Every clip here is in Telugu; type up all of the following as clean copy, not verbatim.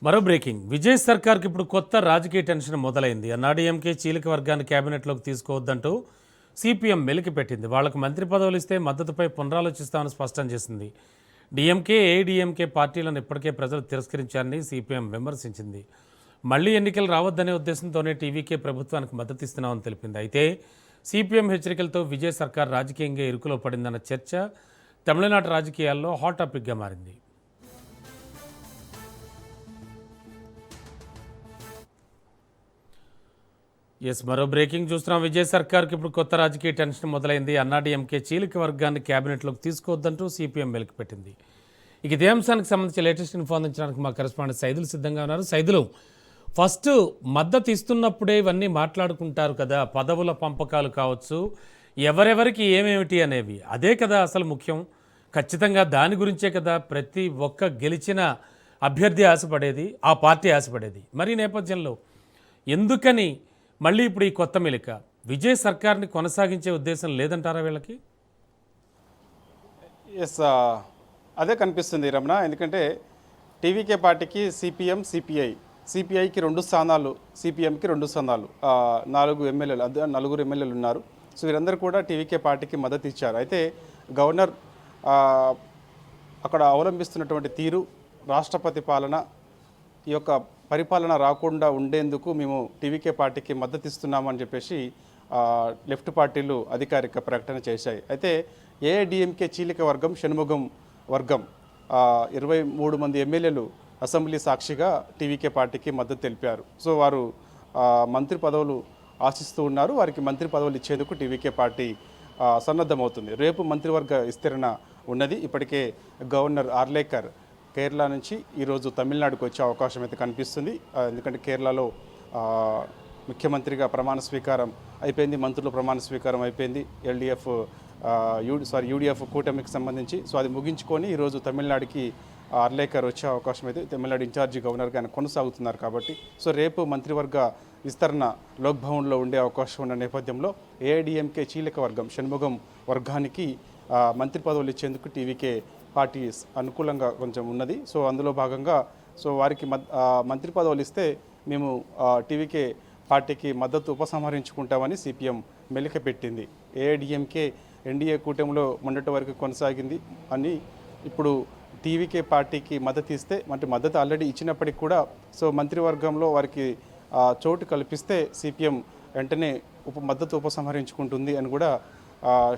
మరో బ్రేకింగ్, విజయ్ సర్కార్కి ఇప్పుడు కొత్త రాజకీయ టెన్షన్ మొదలైంది. అన్నాడీఎంకే చీలిక వర్గాన్ని కేబినెట్లోకి తీసుకోవద్దంటూ సిపిఎం మెలికి పెట్టింది. వాళ్లకు మంత్రి పదవులు ఇస్తే మద్దతుపై పునరాలోచిస్తామని స్పష్టం చేసింది. డిఎంకే, ఏఐడిఎంకే పార్టీలను ఇప్పటికే ప్రజలు తిరస్కరించారని సిపిఎం విమర్శించింది. మళ్లీ ఎన్నికలు రావద్దనే ఉద్దేశంతోనే టీవీకే ప్రభుత్వానికి మద్దతు ఇస్తున్నామని తెలిపింది. అయితే సిపిఎం హెచ్చరికలతో విజయ్ సర్కార్ రాజకీయంగా ఇరుకులో పడిందన్న చర్చ తమిళనాడు రాజకీయాల్లో హాట్ టాపిక్గా మారింది. మరో బ్రేకింగ్ చూస్తున్నాం. విజయ్ సర్కార్కి ఇప్పుడు కొత్త రాజకీయ టెన్షన్ మొదలైంది. అన్నాడీఎంకే చీలిక వర్గాన్ని కేబినెట్లోకి తీసుకోవద్దంటూ సిపిఎం వెలికి పెట్టింది. ఇదే అంశానికి సంబంధించి లేటెస్ట్ ఇన్ఫో అందించడానికి మా కరెస్పాండెంట్ సైదులు సిద్ధంగా ఉన్నారు. సైదులు, ఫస్ట్ మద్దతు ఇస్తున్నప్పుడే ఇవన్నీ మాట్లాడుకుంటారు కదా, పదవుల పంపకాలు కావచ్చు, ఎవరెవరికి ఏమేమిటి అనేవి, అదే కదా అసలు ముఖ్యం. ఖచ్చితంగా దాని గురించే కదా ప్రతి ఒక్క గెలిచిన అభ్యర్థి ఆశపడేది, ఆ పార్టీ ఆశపడేది. మరి నేపథ్యంలో ఎందుకని మళ్ళీ ఇప్పుడు ఈ కొత్త మెలిక? విజయ్ సర్కార్ని కొనసాగించే ఉద్దేశం లేదంటారా వీళ్ళకి? అదే కనిపిస్తుంది రమణ. ఎందుకంటే టీవీకే పార్టీకి సిపిఎం, సిపిఐకి 2 స్థానాలు, సిపిఎంకి 2 స్థానాలు, 4 ఎమ్మెల్యేలు, నలుగురు ఎమ్మెల్యేలు ఉన్నారు. సో వీరందరూ కూడా టీవీకే పార్టీకి మద్దతు ఇచ్చారు. అయితే గవర్నర్ అక్కడ అవలంబిస్తున్నటువంటి తీరు, రాష్ట్రపతి పాలన, ఈ యొక్క పరిపాలన రాకుండా ఉండేందుకు మేము టీవీకే పార్టీకి మద్దతు ఇస్తున్నామని చెప్పేసి లెఫ్ట్ పార్టీలు అధికారిక ప్రకటన చేశాయి. అయితే ఏఐడిఎంకే చీలిక వర్గం, షణ్ముగం వర్గం 23 మంది ఎమ్మెల్యేలు అసెంబ్లీ సాక్షిగా టీవీకే పార్టీకి మద్దతు తెలిపారు. సో వారు మంత్రి పదవులు ఆశిస్తూ ఉన్నారు. వారికి మంత్రి పదవులు ఇచ్చేందుకు టీవీకే పార్టీ సన్నద్ధమవుతుంది. రేపు మంత్రివర్గ విస్తరణ ఉన్నది. ఇప్పటికే గవర్నర్ ఆర్లేకర్ కేరళ నుంచి ఈరోజు తమిళనాడుకు వచ్చే అవకాశం అయితే కనిపిస్తుంది. ఎందుకంటే కేరళలో ముఖ్యమంత్రిగా ప్రమాణ స్వీకారం అయిపోయింది, మంత్రుల ప్రమాణ స్వీకారం అయిపోయింది, యూడిఎఫ్ కూటమికి సంబంధించి. సో అది ముగించుకొని ఈరోజు తమిళనాడుకి ఆర్లేకర్ వచ్చే అవకాశం అయితే తమిళనాడు ఇన్ఛార్జి గవర్నర్గా ఆయన కొనసాగుతున్నారు కాబట్టి. సో రేపు మంత్రివర్గ విస్తరణ లోక్భవన్లో ఉండే అవకాశం ఉన్న నేపథ్యంలో ఏఐడిఎంకే చీలిక వర్గం, షణ్ముగం వర్గానికి మంత్రి పదవులు ఇచ్చేందుకు టీవీకే పార్టీ అనుకూలంగా కొంచెం ఉన్నది. సో అందులో భాగంగా వారికి మంత్రి పదవులు ఇస్తే మేము టీవీకే పార్టీకి మద్దతు ఉపసంహరించుకుంటామని సిపిఎం మెలిక పెట్టింది. ఏఐడిఎంకే ఎన్డీఏ కూటమిలో మొన్నటి వరకు కొనసాగింది అని ఇప్పుడు టీవీకే పార్టీకి మద్దతు ఇస్తే, అంటే మద్దతు ఆల్రెడీ ఇచ్చినప్పటికీ కూడా సో మంత్రివర్గంలో వారికి చోటు కల్పిస్తే సిపిఎం వెంటనే మద్దతు ఉపసంహరించుకుంటుంది అని కూడా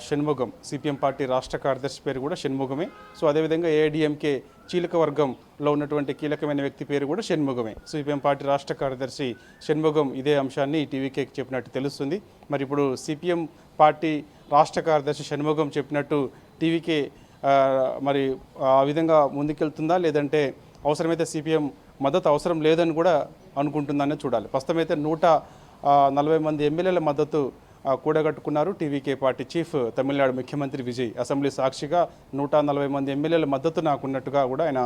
షణ్ముగం, సిపిఎం పార్టీ రాష్ట్ర కార్యదర్శి పేరు కూడా షణ్ముగమే. సో అదేవిధంగా ఏఐడిఎంకే చీలిక వర్గంలో ఉన్నటువంటి కీలకమైన వ్యక్తి పేరు కూడా షణ్ముగమే. సిపిఎం పార్టీ రాష్ట్ర కార్యదర్శి షణ్ముగం ఇదే అంశాన్ని టీవీకేకి చెప్పినట్టు తెలుస్తుంది. మరి ఇప్పుడు సిపిఎం పార్టీ రాష్ట్ర కార్యదర్శి షణ్ముగం చెప్పినట్టు టీవీకే మరి ఆ విధంగా ముందుకెళ్తుందా, లేదంటే అవసరమైతే సిపిఎం మద్దతు అవసరం లేదని కూడా అనుకుంటుందనే చూడాలి. ప్రస్తుతమైతే 140 మంది ఎమ్మెల్యేల మద్దతు కూడగట్టుకున్నారు టీవీకే పార్టీ చీఫ్ తమిళనాడు ముఖ్యమంత్రి విజయ్. అసెంబ్లీ సాక్షిగా 140 మంది ఎమ్మెల్యేల మద్దతు నాకున్నట్టుగా కూడా ఆయన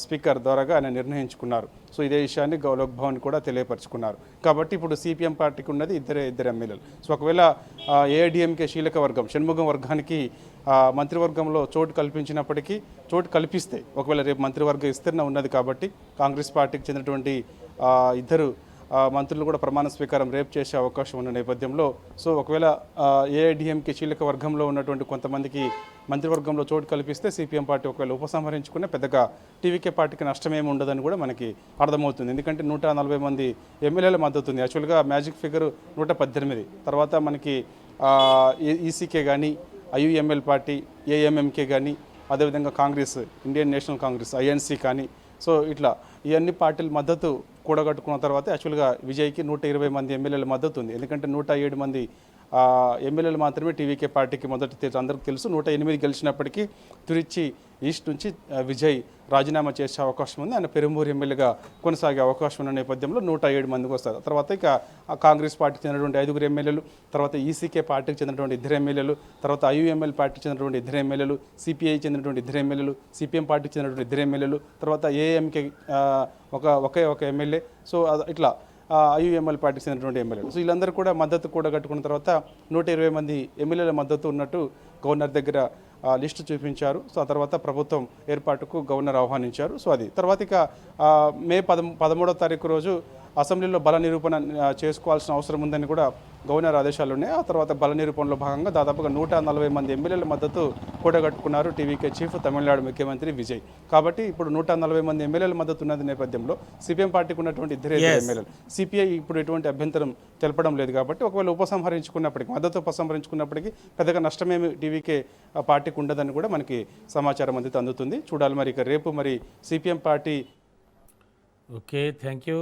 స్పీకర్ ద్వారాగా ఆయన నిర్ణయించుకున్నారు. సో ఇదే విషయాన్ని లోక్భవన్ కూడా తెలియపరుచుకున్నారు. కాబట్టి ఇప్పుడు సిపిఎం పార్టీకి ఉన్నది ఇద్దరు ఎమ్మెల్యేలు. సో ఒకవేళ ఏఐడిఎంకే చీలిక వర్గం, షణ్ముగం వర్గానికి మంత్రివర్గంలో చోటు కల్పించినప్పటికీ, చోటు కల్పిస్తే ఒకవేళ రేపు మంత్రివర్గ విస్తరణ ఉన్నది కాబట్టి కాంగ్రెస్ పార్టీకి చెందినటువంటి ఇద్దరు మంత్రులు కూడా ప్రమాణ స్వీకారం రేపు చేసే అవకాశం ఉన్న నేపథ్యంలో సో ఒకవేళ ఏఐడిఎంకే చీలిక వర్గంలో ఉన్నటువంటి కొంతమందికి మంత్రివర్గంలో చోటు కల్పిస్తే సిపిఎం పార్టీ ఒకవేళ ఉపసంహరించుకునే పెద్దగా టీవీకే పార్టీకి నష్టమేమి ఉండదని కూడా మనకి అర్థమవుతుంది. ఎందుకంటే 140 మంది ఎమ్మెల్యేల మద్దతు ఉంది. యాక్చువల్గా మ్యాజిక్ ఫిగర్ 118. తర్వాత మనకి ఈసీకే కానీ, ఐయుఎంఎల్ పార్టీ, ఏఎంఎంకే కానీ, అదేవిధంగా Congress, Indian national Congress, INC కానీ, సో ఇట్లా ఈ అన్ని పార్టీల మద్దతు కూడగట్టుకున్న తర్వాత యాక్చువల్గా విజయ్కి 120 మంది ఎమ్మెల్యేల మద్దతు ఉంది. ఎందుకంటే 107 మంది ఎమ్మెల్యేలు మాత్రమే టీవీకే పార్టీకి మొదటి అందరికీ తెలుసు. 108 గెలిచినప్పటికీ తిరుచి ఈస్ట్ నుంచి విజయ్ రాజీనామా చేసే అవకాశం ఉంది. ఆయన పెరుంబూరు ఎమ్మెల్యేగా కొనసాగే అవకాశం ఉన్న నేపథ్యంలో 107 మందికి వస్తారు. తర్వాత ఇక కాంగ్రెస్ పార్టీకి చెందినటువంటి 5 ఎమ్మెల్యేలు, తర్వాత ఈసీకే పార్టీకి చెందినటువంటి 2 ఎమ్మెల్యేలు, తర్వాత ఐయుఎంఎల్ పార్టీకి చెందినటువంటి 2 ఎమ్మెల్యేలు, సిపిఐ చెందినటువంటి 2 ఎమ్మెల్యేలు, సిపిఎం పార్టీకి చెందినటువంటి 2 ఎమ్మెల్యేలు, తర్వాత ఏఎంకే ఒక ఎమ్మెల్యే. సో ఇట్లా ఐయుఎంఎల్ పార్టీకి చెందినటువంటి ఎమ్మెల్యేలు. సో వీళ్ళందరూ కూడా మద్దతు కూడా కట్టుకున్న తర్వాత 120 మంది ఎమ్మెల్యేల మద్దతు ఉన్నట్టు గవర్నర్ దగ్గర లిస్టు చూపించారు. సో ఆ తర్వాత ప్రభుత్వం ఏర్పాటుకు గవర్నర్ ఆహ్వానించారు. సో అది తర్వాత ఇక మే 13వ తారీఖు రోజు అసెంబ్లీలో బల నిరూపణ చేసుకోవాల్సిన అవసరం ఉందని కూడా గవర్నర్ ఆదేశాలు ఉన్నాయి. ఆ తర్వాత బల నిరూపణలో భాగంగా దాదాపుగా 140 మంది ఎమ్మెల్యేల మద్దతు కూడగట్టుకున్నారు టీవీకే చీఫ్ తమిళనాడు ముఖ్యమంత్రి విజయ్. కాబట్టి ఇప్పుడు 140 మంది ఎమ్మెల్యేల మద్దతు ఉన్నది నేపథ్యంలో సిపిఎం పార్టీకి ఉన్నటువంటి 2 ఎమ్మెల్యేలు, సిపిఐ ఇప్పుడు ఎటువంటి అభ్యంతరం తెలపడం లేదు. కాబట్టి ఒకవేళ ఉపసంహరించుకున్నప్పటికీ, మద్దతు ఉపసంహరించుకున్నప్పటికీ పెద్దగా నష్టమేమి టీవీకే పార్టీకి ఉండదని కూడా మనకి సమాచారం అందితే అందుతుంది. చూడాలి మరి ఇక రేపు మరి CPM party. Okay, thank you.